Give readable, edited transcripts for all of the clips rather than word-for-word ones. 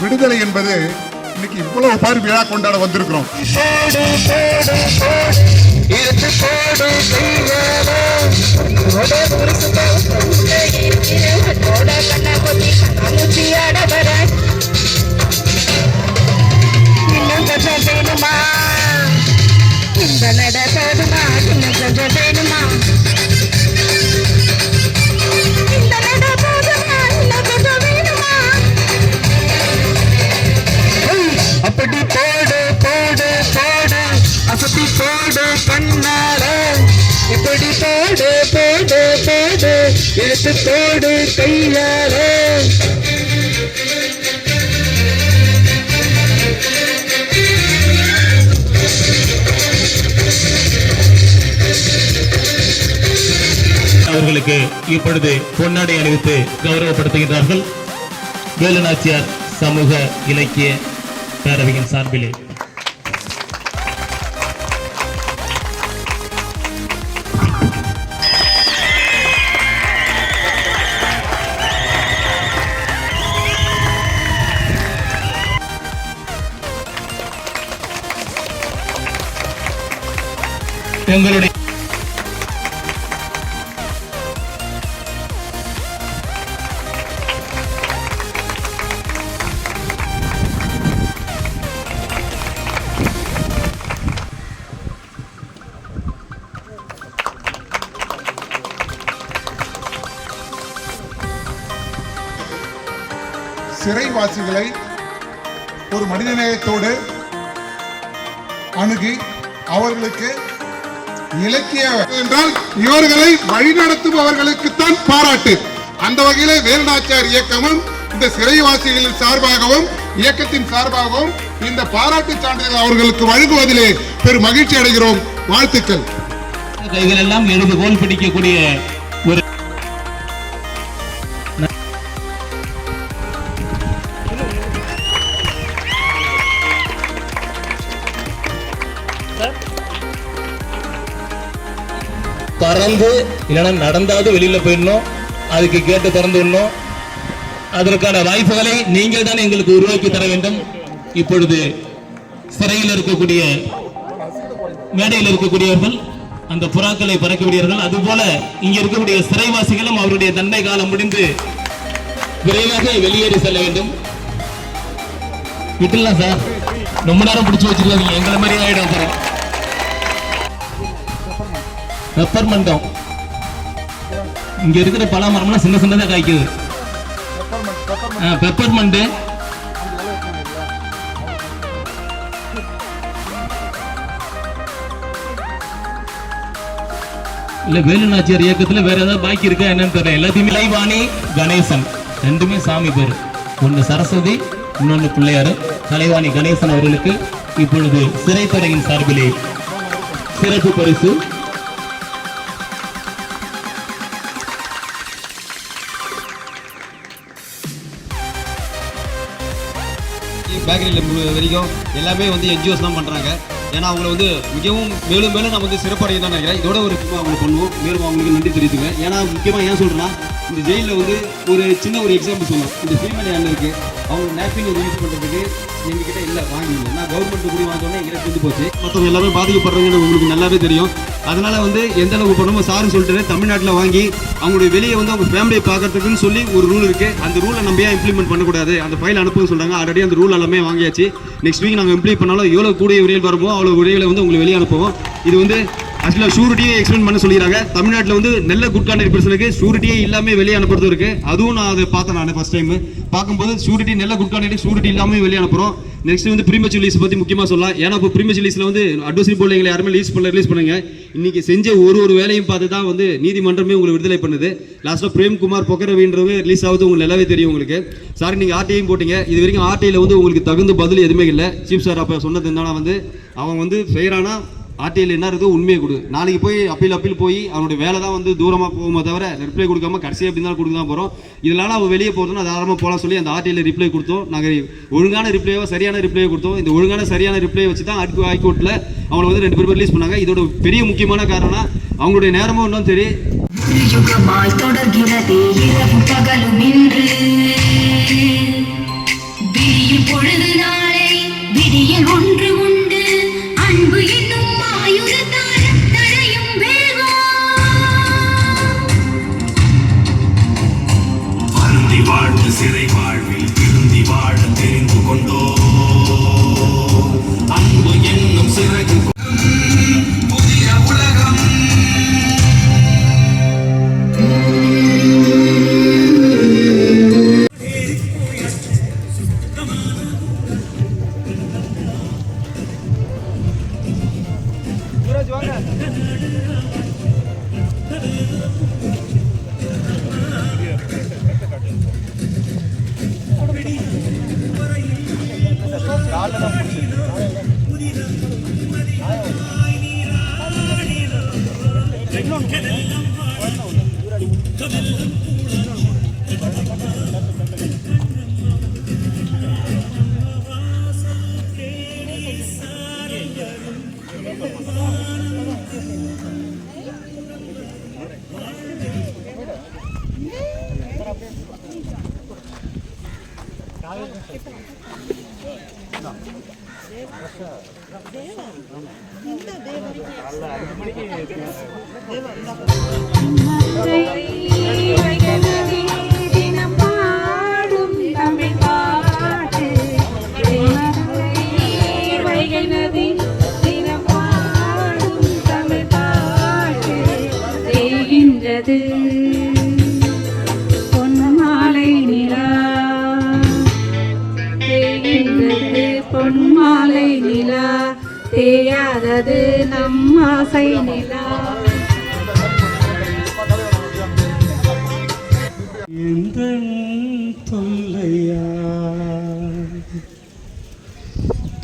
விடுதலை என்பது இன்னைக்கு இவ்வளவு பாரு விழா கொண்டாட வந்திருக்கிறோம். அப்படி போடு போடு போடு அசத்தி போடு கண்ணால இப்படி போடு போடு போடு எடுத்து போடு கையால அவர்களுக்கு இப்பொழுது பொன்னாடை அணிவித்து கௌரவப்படுத்துகின்றார்கள். வேலுநாச்சியார் சமூக இலக்கிய பேரவையின் சார்பிலே எங்களுடைய சிறைவாசிகளை ஒரு மனிதநேயத்தோடு அணுகி அவர்களுக்கு இலக்கிய என்றால் இவர்களை வழிநடத்துபவர்களுக்குத்தான் பாராட்டு. அந்த வகையிலே வேலுநாச்சியார் இயக்கமும் இந்த சிறைவாசிகளின் சார்பாகவும் இயக்கத்தின் சார்பாகவும் இந்த பாராட்டு சான்றிதழ் அவர்களுக்கு வழங்குவதிலே பெரும் மகிழ்ச்சி அடைகிறோம். வாழ்த்துக்கள். கைகள் எல்லாம் எழுதுகோல் பிடிக்கக்கூடிய ஒரு பறந்து இல்லைன்னா நடந்தாவது வெளியில போயிடணும். அதுக்கு கேட்டு திறந்து விடணும். அதற்கான வாய்ப்புகளை நீங்கள் தான் எங்களுக்கு உருவாக்கி தர வேண்டும். இப்பொழுது சிறையில் இருக்கக்கூடிய மேடையில் இருக்கக்கூடியவர்கள் அந்த புறாக்களை பறக்கக்கூடியவர்கள், அதுபோல இங்க இருக்கக்கூடிய சிறைவாசிகளும் அவருடைய தண்டனை காலம் முடிந்து விரைவாக வெளியேறி செல்ல வேண்டும். விட்டுலாம் சார், ரொம்ப நேரம் பிடிச்சு வச்சிருக்காங்க, எங்களை மாதிரி ஆயிடும். பெப்பர்மண்டம் இங்க இருக்கிற பல மரம்லாம் சின்ன சின்னதா காய்க்குது. பெப்பர்மண்ட் இல்ல வேலுநாச்சியார் இயக்கத்துல வேற ஏதாவது பாக்கி இருக்கா என்னன்னு தெரியல. எல்லாத்தையுமே கலைவாணி கணேசன் ரெண்டுமே சாமி பேரு. ஒன்னு சரஸ்வதி, இன்னொன்னு பிள்ளையாரு. கலைவாணி கணேசன் அவர்களுக்கு இப்பொழுது சிறைத்துறையின் சார்பிலே சிறப்பு பரிசு. பேக்கரியில் வரைக்கும் எல்லாமே வந்து என்ஜிஓஸ் தான் பண்ணுறாங்க. ஏன்னா அவங்கள வந்து மிகவும் மேலும் மேலும் நான் வந்து சிறப்படைய தான் நினைக்கிறேன். இதோட ஒரு அவங்களுக்கு பண்ணுவோம். மேலும் அவங்களுக்கு நன்றி தெரிவித்துங்க. ஏன்னா முக்கியமாக ஏன் சொல்கிறேன்னா, இந்த ஜெயிலில் வந்து ஒரு சின்ன ஒரு எக்ஸாம்பிள் சொல்லலாம். இந்த ஃபீமேல் ஹேண்ட் இருக்குது, அவங்க நேப்பின் யூஸ் பண்ணுறதுக்கு எங்ககிட்ட இல்லை வாங்கிங்க. நான் கவர்மெண்ட் குடி வாங்கினோன்னே எங்கிட்ட கொண்டு போச்சு. மற்றவங்க எல்லாமே பாதிக்கப்படுறவங்க உங்களுக்கு நல்லாவே தெரியும். அதனால வந்து எந்த அளவுக்கு பண்ணுமோ சாருன்னு சொல்லிட்டு தமிழ்நாட்டில் வாங்கி அவங்களுடைய வெளியே வந்து அவங்க ஃபேமிலியை பார்க்கறதுக்குன்னு சொல்லி ஒரு ரூல் இருக்குது. அந்த ரூலை நம்ம ஏன் இம்ப்ளிமெண்ட் பண்ணக்கூடாது, அந்த ஃபைல் அனுப்புன்னு சொல்கிறாங்க. ஆல்ரெடி அந்த ரூல் எல்லாமே வாங்கியாச்சு. நெக்ஸ்ட் வீக் நாங்கள் இம்ப்ளிமெண்ட் பண்ணாலும் எவ்வளோ கூடிய விரைவில் வருமோ அவ்வளோ விரைவில் வந்து உங்களுக்கு வெளியே அனுப்புவோம். இது வந்து ஆக்சுவலாக ஷூரிட்டியே எக்ஸ்பிளைன் பண்ண சொல்லிடுறாங்க. தமிழ்நாட்டில் வந்து நல்ல குட் கான்டக்ட் பர்சனுக்கு ஷூரிட்டியே இல்லாமல் வெளியே அனுப்புறது இருக்குது. அதுவும் நான் அதை பார்த்தேன். நான் ஃபஸ்ட் டைம் பார்க்கும்போது ஷூரிட்டி நல்ல குட் கான்டக்ட் ஷூரிட்டி இல்லாமல் வெளியே அனுப்புகிறோம். நெக்ஸ்ட் வந்து ப்ரீமெச்சூர் ரிலீஸ் பற்றி முக்கியமாக சொல்லலாம். ஏன்னா இப்போ ப்ரீமெச்சூர் ரிலீஸில் வந்து அட்வைசரி போர்டில் எங்களை யாருமே ரிலீஸ் பண்ணுங்க. இன்னைக்கு செஞ்ச ஒரு வேலையும் பார்த்து தான் வந்து நீதிமன்றமே உங்களுக்கு விடுதலை பண்ணுது. லாஸ்ட்டாக பிரேம்குமார் பொக்கரவின்றவங்க ரிலீஸ் ஆகுது உங்களுக்கு நல்லாவே தெரியும். உங்களுக்கு சார் நீங்கள் ஆர்டிஐயும் போட்டீங்க. இது வரைக்கும் ஆர்டிஐயில் வந்து உங்களுக்கு தகுந்த பதில் எதுவுமே இல்லை. சீஃப் சார் அப்போ சொன்னது என்னன்னா வந்து அவன் வந்து ஃபெயரானா ஆர்டிஐயில் என்ன இருக்குது உண்மையை கொடு. நாளைக்கு போய் அப்பீல் போய் அவனுடைய வேலை தான் வந்து தூரமாக போகும்போது தவிர ரிப்ளை கொடுக்காம கடைசி அப்படி தான் கொடுக்க தான் போகிறோம். இதனால அவன் வெளியே போகிறதுனா தாராளமாக போகலாம் சொல்லி அந்த ஆர்டிஐயில் ரிப்ளை கொடுத்தோம். நாங்கள் ஒழுங்கான ரிப்ளையோ சரியான ரிப்ளையோ கொடுத்தோம். இந்த ஒழுங்கான சரியான ரிப்ளை வச்சு தான் ஹைகோர்ட்டில் அவங்களை வந்து 2 பேர் ரிலீஸ் பண்ணாங்க. இதோட பெரிய முக்கியமான காரணம் அவங்களுடைய நேரமும் இன்னும் சரி பொழுது நாளை விடிய ஒன்று உண்டு அன்பு என்னும் வாழ்ந்து சிறை வாழ்வில் திருந்தி வாழ தெரிந்து கொண்டோ அன்பு என்னும் சிறகு புதிய உலகம். பொன்மாலை நிலா பொன்மாலை நிலா தேயாதது நம் ஆசை நிலா. எந்தன் தொல்லையா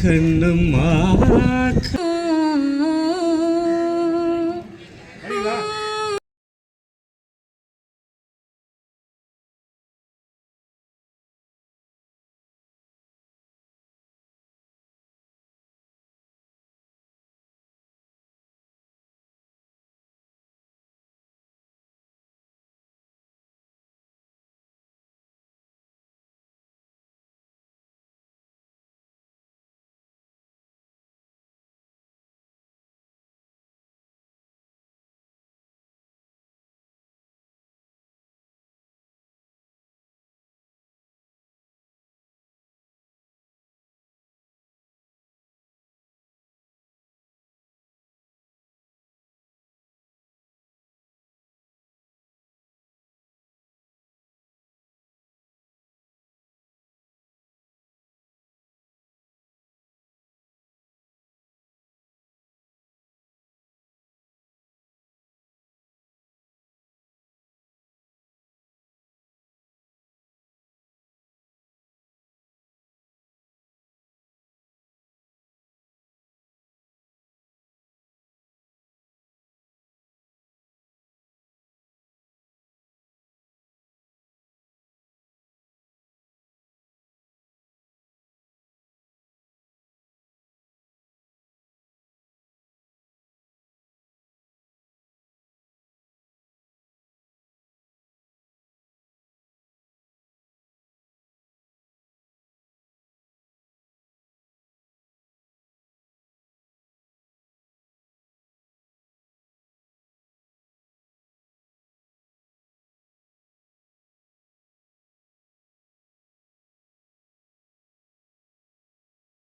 கண்ணம்மா